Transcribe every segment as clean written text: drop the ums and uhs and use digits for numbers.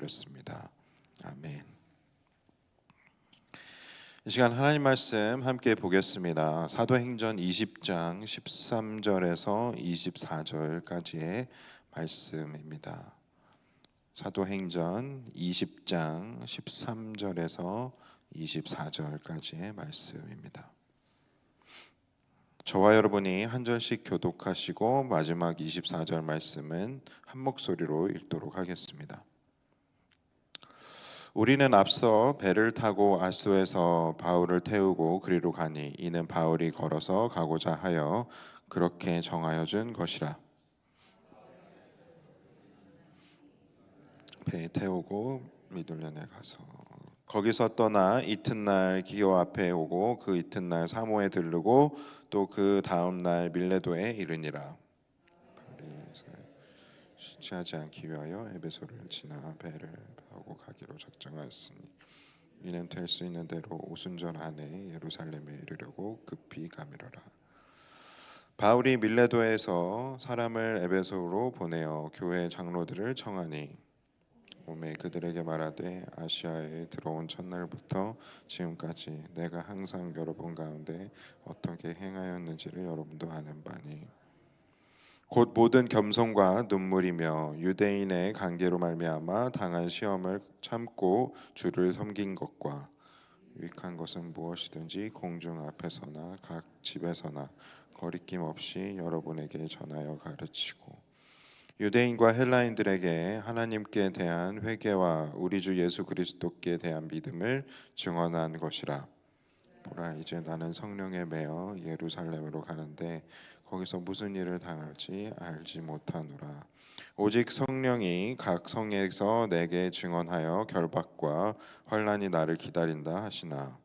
그렇습니다. 아멘. 이 시간 하나님 말씀 함께 보겠습니다. 사도행전 20장 13절에서 24절까지의 말씀입니다. 사도행전 20장 13절에서 24절까지의 말씀입니다. 저와 여러분이 한 절씩 교독하시고 마지막 24절 말씀은 한 목소리로 읽도록 하겠습니다. 우리는 앞서 배를 타고 아소에서 바울을 태우고 그리로 가니 이는 바울이 걸어서 가고자 하여 그렇게 정하여 준 것이라. 배에 태우고 미둘련에 가서 거기서 떠나 이튿날 기호 앞에 오고 그 이튿날 사모에 들르고 또 그 다음 날 밀레도에 이르니라. 취하지 않기 위하여 에베소를 지나 배를 타고 가기로 작정하였으니 이는 될 수 있는 대로 오순절 안에 예루살렘에 이르려고 급히 가미러라. 바울이 밀레도에서 사람을 에베소로 보내어 교회 장로들을 청하니 몸에 그들에게 말하되 아시아에 들어온 첫날부터 지금까지 내가 항상 여러분 가운데 어떻게 행하였는지를 여러분도 아는 바니 곧 모든 겸손과 눈물이며 유대인의 관계로 말미암아 당한 시험을 참고 주를 섬긴 것과 유익한 것은 무엇이든지 공중 앞에서나 각 집에서나 거리낌 없이 여러분에게 전하여 가르치고 유대인과 헬라인들에게 하나님께 대한 회개와 우리 주 예수 그리스도께 대한 믿음을 증언한 것이라. 보라, 이제 나는 성령에 매어 예루살렘으로 가는데 거기서 무슨 일을 당할지 알지 못하노라. 오직 성령이 각 성에서 내게 증언하여 결박과 환난이 나를 기다린다 하시나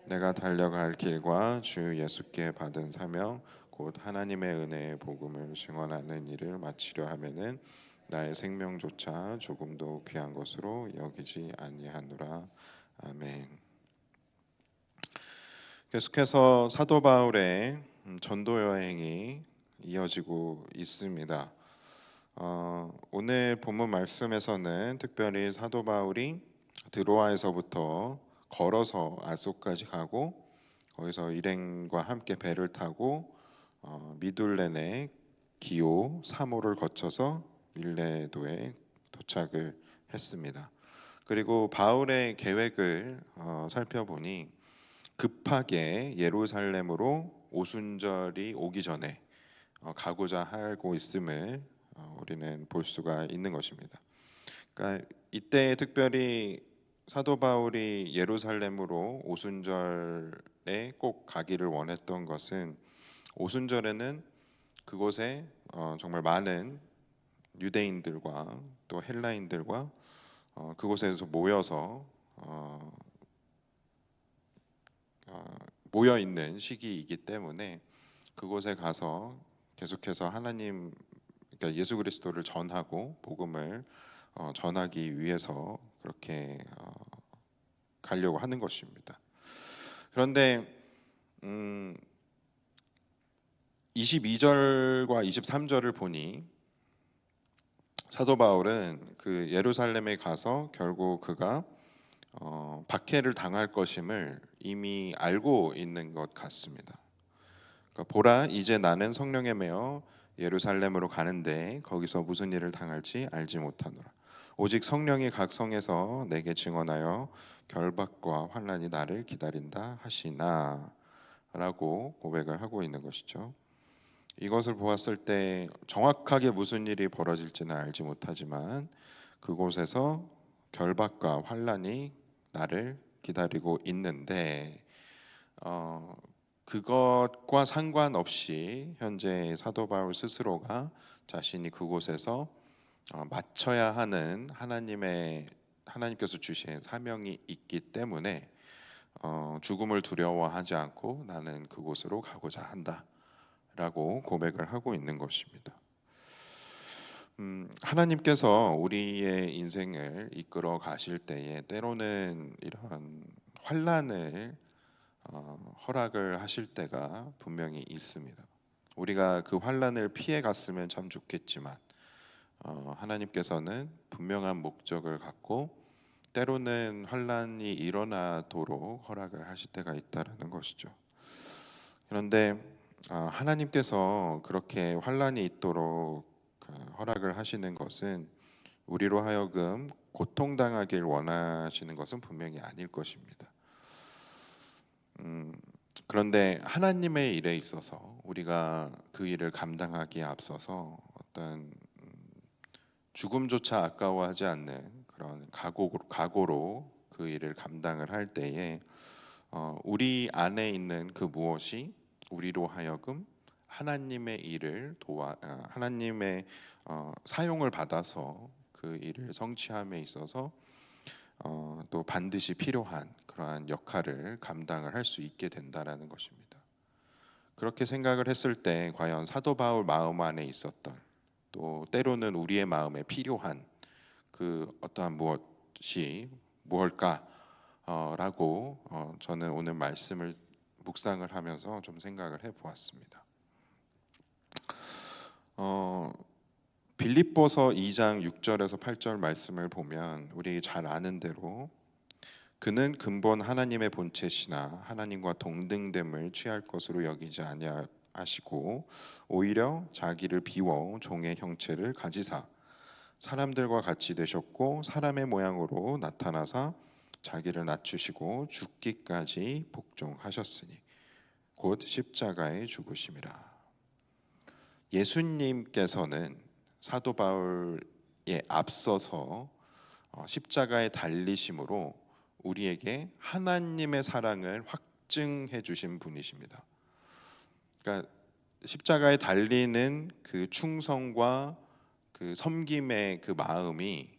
내가 달려갈 길과 주 예수께 받은 사명 곧 하나님의 은혜의 복음을 증언하는 일을 마치려 하면은 나의 생명조차 조금도 귀한 것으로 여기지 아니하노라. 아멘. 계속해서 사도 바울의 전도 여행이 이어지고 있습니다. 오늘 본문 말씀에서는 특별히 사도 바울이 드로아에서부터 걸어서 아소까지 가고 거기서 일행과 함께 배를 타고 미둘렌의 기오 사모를 거쳐서 밀레도에 도착을 했습니다. 그리고 바울의 계획을 살펴보니 급하게 예루살렘으로 오순절이 오기 전에 가고자 하고 있음을 우리는 볼 수가 있는 것입니다. 그러니까 이때 특별히 사도 바울이 예루살렘으로 오순절에 꼭 가기를 원했던 것은 오순절에는 그곳에 정말 많은 유대인들과 또 헬라인들과 그곳에서 모여서 모여 있는 시기이기 때문에 그곳에 가서 계속해서 하나님, 그러니까 예수 그리스도를 전하고 복음을 전하기 위해서 그렇게 가려고 하는 것입니다. 그런데 22절과 23절을 보니 사도 바울은 그 예루살렘에 가서 결국 그가 박해를 당할 것임을 이미 알고 있는 것 같습니다. 그러니까 보라, 이제 나는 성령에 매어 예루살렘으로 가는데 거기서 무슨 일을 당할지 알지 못하노라. 오직 성령이 각 성에서 내게 증언하여 결박과 환난이 나를 기다린다 하시나 라고 고백을 하고 있는 것이죠. 이것을 보았을 때 정확하게 무슨 일이 벌어질지는 알지 못하지만 그곳에서 결박과 환난이 나를 기다리고 있는데 그것과 상관없이 현재 사도 바울 스스로가 자신이 그곳에서 마쳐야 하는 하나님께서 주신 사명이 있기 때문에 죽음을 두려워하지 않고 나는 그곳으로 가고자 한다라고 고백을 하고 있는 것입니다. 하나님께서 우리의 인생을 이끌어 가실 때에 때로는 이런 환난을 허락을 하실 때가 분명히 있습니다. 우리가 그 환난을 피해 갔으면 참 좋겠지만 하나님께서는 분명한 목적을 갖고 때로는 환란이 일어나도록 허락을 하실 때가 있다라는 것이죠. 그런데 하나님께서 그렇게 환란이 있도록 허락을 하시는 것은 우리로 하여금 고통당하길 원하시는 것은 분명히 아닐 것입니다. 그런데 하나님의 일에 있어서 우리가 그 일을 감당하기에 앞서서 어떤 죽음조차 아까워하지 않는 그런 각오로 그 일을 감당을 할 때에 우리 안에 있는 그 무엇이 우리로 하여금 하나님의 일을 하나님의 사용을 받아서 그 일을 성취함에 있어서 또 반드시 필요한 그러한 역할을 감당을 할 수 있게 된다라는 것입니다. 그렇게 생각을 했을 때 과연 사도 바울 마음 안에 있었던 또 때로는 우리의 마음에 필요한 그 어떠한 무엇이 무엇일까라고 저는 오늘 말씀을 묵상을 하면서 좀 생각을 해보았습니다. 빌립보서 2장 6절에서 8절 말씀을 보면 우리 잘 아는 대로 그는 근본 하나님의 본체시나 하나님과 동등됨을 취할 것으로 여기지 아니하시고 오히려 자기를 비워 종의 형체를 가지사 사람들과 같이 되셨고 사람의 모양으로 나타나사 자기를 낮추시고 죽기까지 복종하셨으니 곧 십자가에 죽으심이라. 예수님께서는 사도 바울에 앞서서 십자가에 달리심으로 우리에게 하나님의 사랑을 확증해 주신 분이십니다. 그러니까 십자가에 달리는 그 충성과 그 섬김의 그 마음이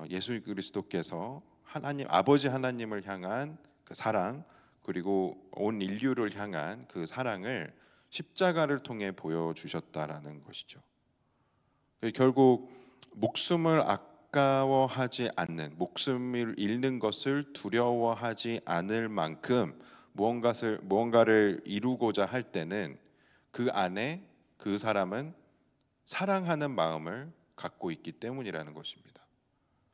예수 그리스도께서 하나님 아버지 하나님을 향한 그 사랑 그리고 온 인류를 향한 그 사랑을 십자가를 통해 보여주셨다라는 것이죠. 결국 목숨을 아까워하지 않는 목숨을 잃는 것을 두려워하지 않을 만큼 무언가를 이루고자 할 때는 그 안에 그 사람은 사랑하는 마음을 갖고 있기 때문이라는 것입니다.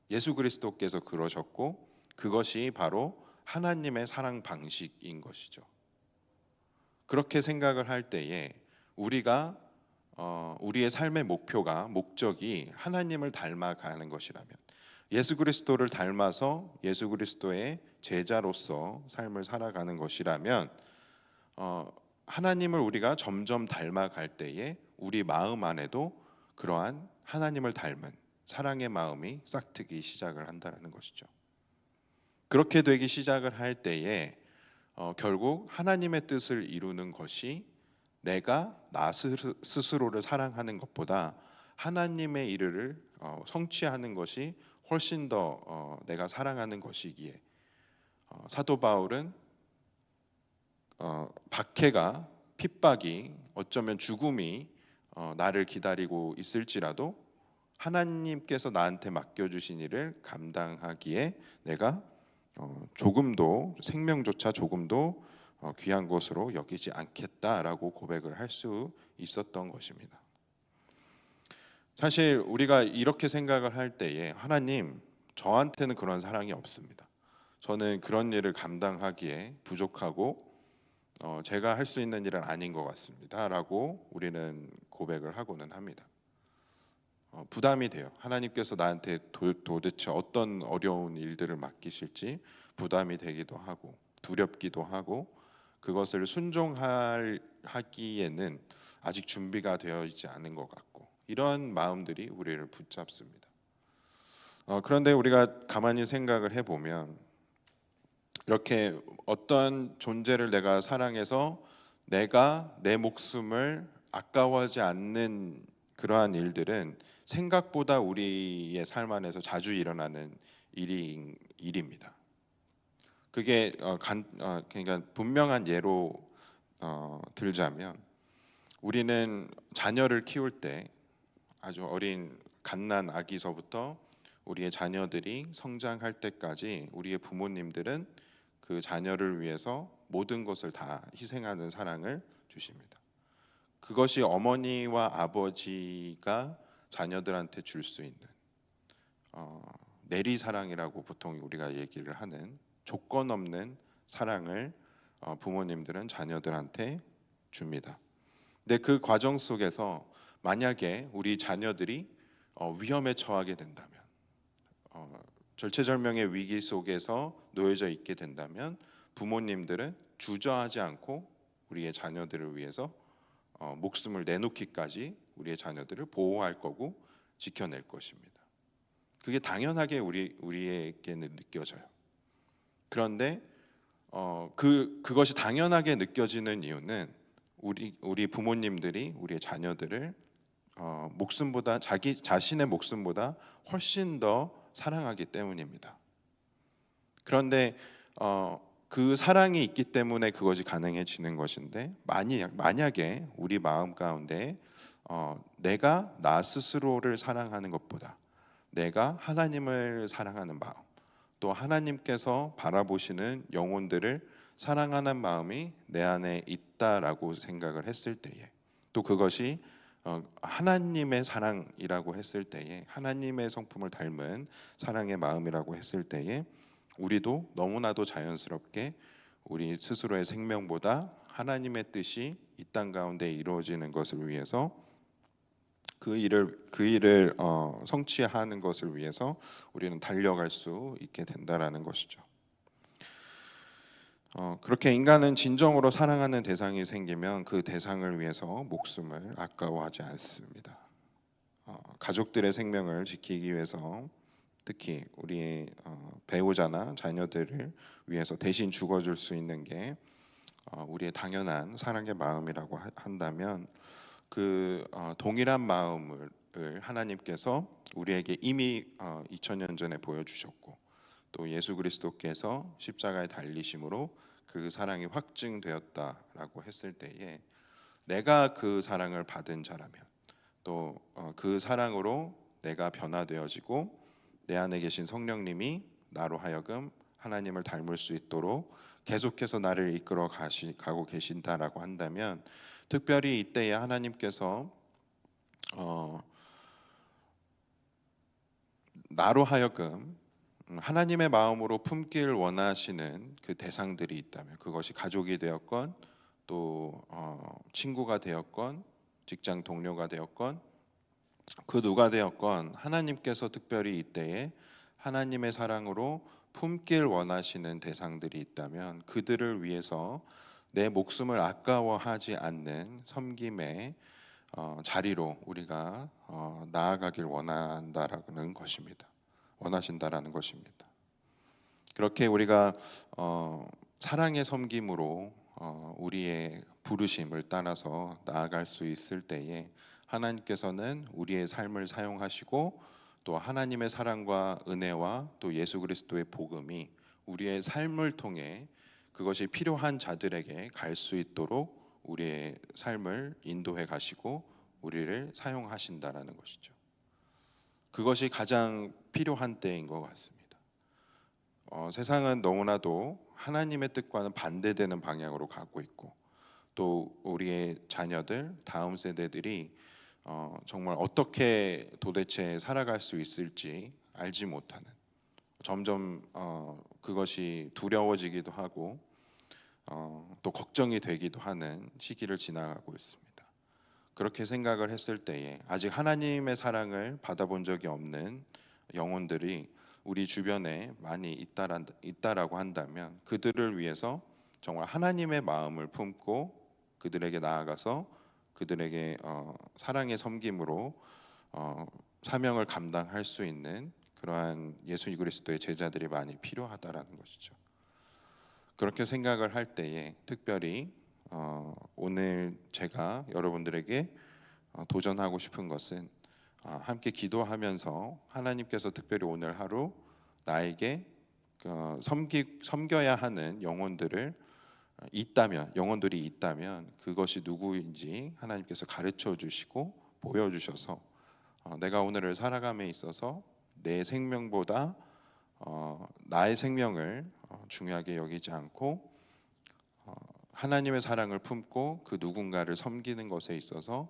예수 그리스도께서 그러셨고 그것이 바로 하나님의 사랑 방식인 것이죠. 그렇게 생각을 할 때에 우리의 삶의 목적이 하나님을 닮아가는 것이라면 예수 그리스도를 닮아서 예수 그리스도의 제자로서 삶을 살아가는 것이라면 하나님을 우리가 점점 닮아갈 때에 우리 마음 안에도 그러한 하나님을 닮은 사랑의 마음이 싹트기 시작을 한다는 것이죠. 그렇게 되기 시작을 할 때에 결국 하나님의 뜻을 이루는 것이 내가 나 스스로를 사랑하는 것보다 하나님의 일을 성취하는 것이 훨씬 더 내가 사랑하는 것이기에 사도 바울은 박해가 핍박이 어쩌면 죽음이 나를 기다리고 있을지라도 하나님께서 나한테 맡겨주신 일을 감당하기에 내가 조금도 생명조차 조금도 귀한 것으로 여기지 않겠다라고 고백을 할 수 있었던 것입니다. 사실 우리가 이렇게 생각을 할 때에 하나님 저한테는 그런 사랑이 없습니다. 저는 그런 일을 감당하기에 부족하고 제가 할 수 있는 일은 아닌 것 같습니다라고 우리는 고백을 하고는 합니다. 부담이 돼요. 하나님께서 나한테 도대체 어떤 어려운 일들을 맡기실지 부담이 되기도 하고 두렵기도 하고 그것을 순종하기에는 아직 준비가 되어 있지 않은 것 같고 이런 마음들이 우리를 붙잡습니다. 그런데 우리가 가만히 생각을 해보면 이렇게 어떤 존재를 내가 사랑해서 내가 내 목숨을 아까워하지 않는 그러한 일들은 생각보다 우리의 삶 안에서 자주 일어나는 일입니다. 그게 그러니까 분명한 예로 들자면 우리는 자녀를 키울 때 아주 어린 갓난 아기서부터 우리의 자녀들이 성장할 때까지 우리의 부모님들은 그 자녀를 위해서 모든 것을 다 희생하는 사랑을 주십니다. 그것이 어머니와 아버지가 자녀들한테 줄 수 있는 내리사랑이라고 보통 우리가 얘기를 하는 조건 없는 사랑을 부모님들은 자녀들한테 줍니다. 근데 그 과정 속에서 만약에 우리 자녀들이 위험에 처하게 된다면, 절체절명의 위기 속에서 놓여져 있게 된다면 부모님들은 주저하지 않고 우리의 자녀들을 위해서 목숨을 내놓기까지 우리의 자녀들을 보호할 거고 지켜낼 것입니다. 그게 당연하게 우리에게는 느껴져요. 그런데 그것이 당연하게 느껴지는 이유는 우리 부모님들이 우리의 자녀들을 목숨보다 자기 자신의 목숨보다 훨씬 더 사랑하기 때문입니다. 그런데 그 사랑이 있기 때문에 그것이 가능해지는 것인데 만약에 우리 마음 가운데 내가 나 스스로를 사랑하는 것보다 내가 하나님을 사랑하는 마음, 또 하나님께서 바라보시는 영혼들을 사랑하는 마음이 내 안에 있다라고 생각을 했을 때에, 또 그것이 하나님의 사랑이라고 했을 때에, 하나님의 성품을 닮은 사랑의 마음이라고 했을 때에, 우리도 너무나도 자연스럽게 우리 스스로의 생명보다 하나님의 뜻이 이 땅 가운데 이루어지는 것을 위해서 그 일을 성취하는 것을 위해서 우리는 달려갈 수 있게 된다라는 것이죠. 그렇게 인간은 진정으로 사랑하는 대상이 생기면 그 대상을 위해서 목숨을 아까워하지 않습니다. 가족들의 생명을 지키기 위해서 특히 우리의 배우자나 자녀들을 위해서 대신 죽어줄 수 있는 게 우리의 당연한 사랑의 마음이라고 한다면, 그 동일한 마음을 하나님께서 우리에게 이미 2000년 전에 보여주셨고, 또 예수 그리스도께서 십자가에 달리심으로 그 사랑이 확증되었다라고 했을 때에, 내가 그 사랑을 받은 자라면, 또 그 사랑으로 내가 변화되어지고 내 안에 계신 성령님이 나로 하여금 하나님을 닮을 수 있도록 계속해서 나를 이끌어 가고 계신다라고 한다면, 특별히 이때에 하나님께서 나로 하여금 하나님의 마음으로 품길 원하시는 그 대상들이 있다면, 그것이 가족이 되었건 또 친구가 되었건 직장 동료가 되었건 그 누가 되었건, 하나님께서 특별히 이때에 하나님의 사랑으로 품길 원하시는 대상들이 있다면 그들을 위해서 내 목숨을 아까워하지 않는 섬김의 자리로 우리가 나아가길 원한다라는 것입니다. 원하신다라는 것입니다. 그렇게 우리가 사랑의 섬김으로 우리의 부르심을 따라서 나아갈 수 있을 때에, 하나님께서는 우리의 삶을 사용하시고 또 하나님의 사랑과 은혜와 또 예수 그리스도의 복음이 우리의 삶을 통해 그것이 필요한 자들에게 갈 수 있도록 우리의 삶을 인도해 가시고 우리를 사용하신다라는 것이죠. 그것이 가장 필요한 때인 것 같습니다. 세상은 너무나도 하나님의 뜻과는 반대되는 방향으로 가고 있고, 또 우리의 자녀들, 다음 세대들이 정말 어떻게 도대체 살아갈 수 있을지 알지 못하는, 점점 그것이 두려워지기도 하고 또 걱정이 되기도 하는 시기를 지나가고 있습니다. 그렇게 생각을 했을 때에 아직 하나님의 사랑을 받아본 적이 없는 영혼들이 우리 주변에 많이 있다라고 한다면, 그들을 위해서 정말 하나님의 마음을 품고 그들에게 나아가서 그들에게 사랑의 섬김으로 사명을 감당할 수 있는 그러한 예수 그리스도의 제자들이 많이 필요하다라는 것이죠. 그렇게 생각을 할 때에 특별히 오늘 제가 여러분들에게 도전하고 싶은 것은, 함께 기도하면서 하나님께서 특별히 오늘 하루 나에게 섬겨야 하는 영혼들이 있다면 그것이 누구인지 하나님께서 가르쳐 주시고 보여주셔서 내가 오늘을 살아감에 있어서 내 생명보다 나의 생명을 중요하게 여기지 않고 하나님의 사랑을 품고 그 누군가를 섬기는 것에 있어서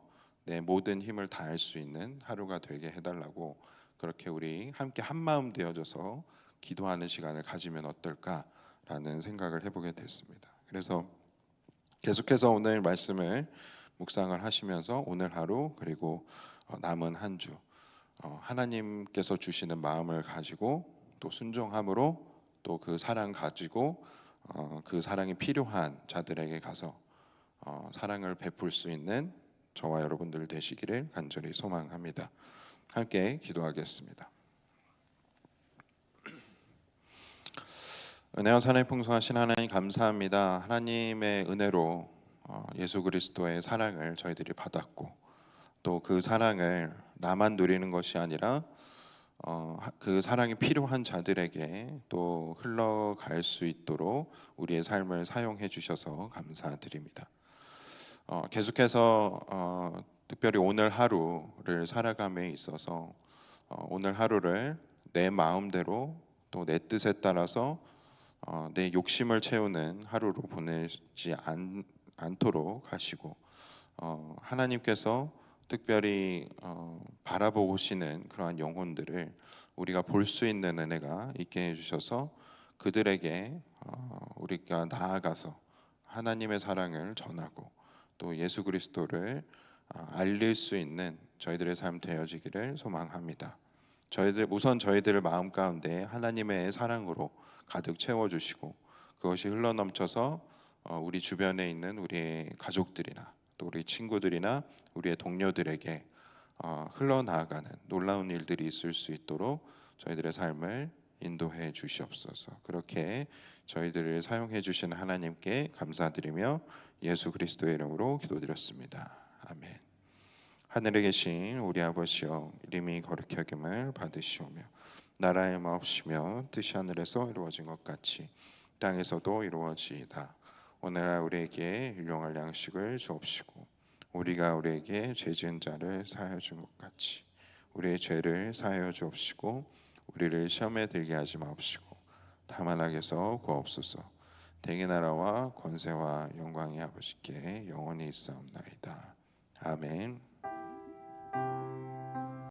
내 모든 힘을 다할 수 있는 하루가 되게 해달라고 그렇게 우리 함께 한 마음 되어져서 기도하는 시간을 가지면 어떨까라는 생각을 해보게 됐습니다. 그래서 계속해서 오늘 말씀을 묵상을 하시면서 오늘 하루 그리고 남은 한 주 하나님께서 주시는 마음을 가지고 또 순종함으로 또 그 사랑 가지고 그 사랑이 필요한 자들에게 가서 사랑을 베풀 수 있는 저와 여러분들 되시기를 간절히 소망합니다. 함께 기도하겠습니다. 은혜와 사랑이 풍성하신 하나님 감사합니다. 하나님의 은혜로 예수 그리스도의 사랑을 저희들이 받았고 또 그 사랑을 나만 누리는 것이 아니라 그 사랑이 필요한 자들에게 또 흘러갈 수 있도록 우리의 삶을 사용해 주셔서 감사드립니다. 계속해서 특별히 오늘 하루를 살아감에 있어서 오늘 하루를 내 마음대로 또 내 뜻에 따라서 내 욕심을 채우는 하루로 보내지 않도록 하시고 하나님께서 특별히 바라보시는 그러한 영혼들을 우리가 볼 수 있는 은혜가 있게 해주셔서 그들에게 우리가 나아가서 하나님의 사랑을 전하고 또 예수 그리스도를 알릴 수 있는 저희들의 삶 되어지기를 소망합니다. 우선 저희들의 마음 가운데 하나님의 사랑으로 가득 채워주시고 그것이 흘러넘쳐서 우리 주변에 있는 우리의 가족들이나 또 우리 친구들이나 우리의 동료들에게 흘러나가는 놀라운 일들이 있을 수 있도록 저희들의 삶을 인도해 주시옵소서. 그렇게 저희들을 사용해 주시는 하나님께 감사드리며 예수 그리스도의 이름으로 기도드렸습니다. 아멘. 하늘에 계신 우리 아버지여 이름이 거룩히 여김을 받으시오며 나라의 마옵시며 뜻이 하늘에서 이루어진 것 같이 땅에서도 이루어지이다. 오늘날 우리에게 일용할 양식을 주옵시고 우리가 우리에게 죄 지은 자를 사하여 준 것 같이 우리의 죄를 사하여 주옵시고 우리를 시험에 들게 하지 마옵시고 다만 악에서 구하옵소서. 대개 나라와 권세와 영광이 아버지께 영원히 있사옵나이다. 아멘.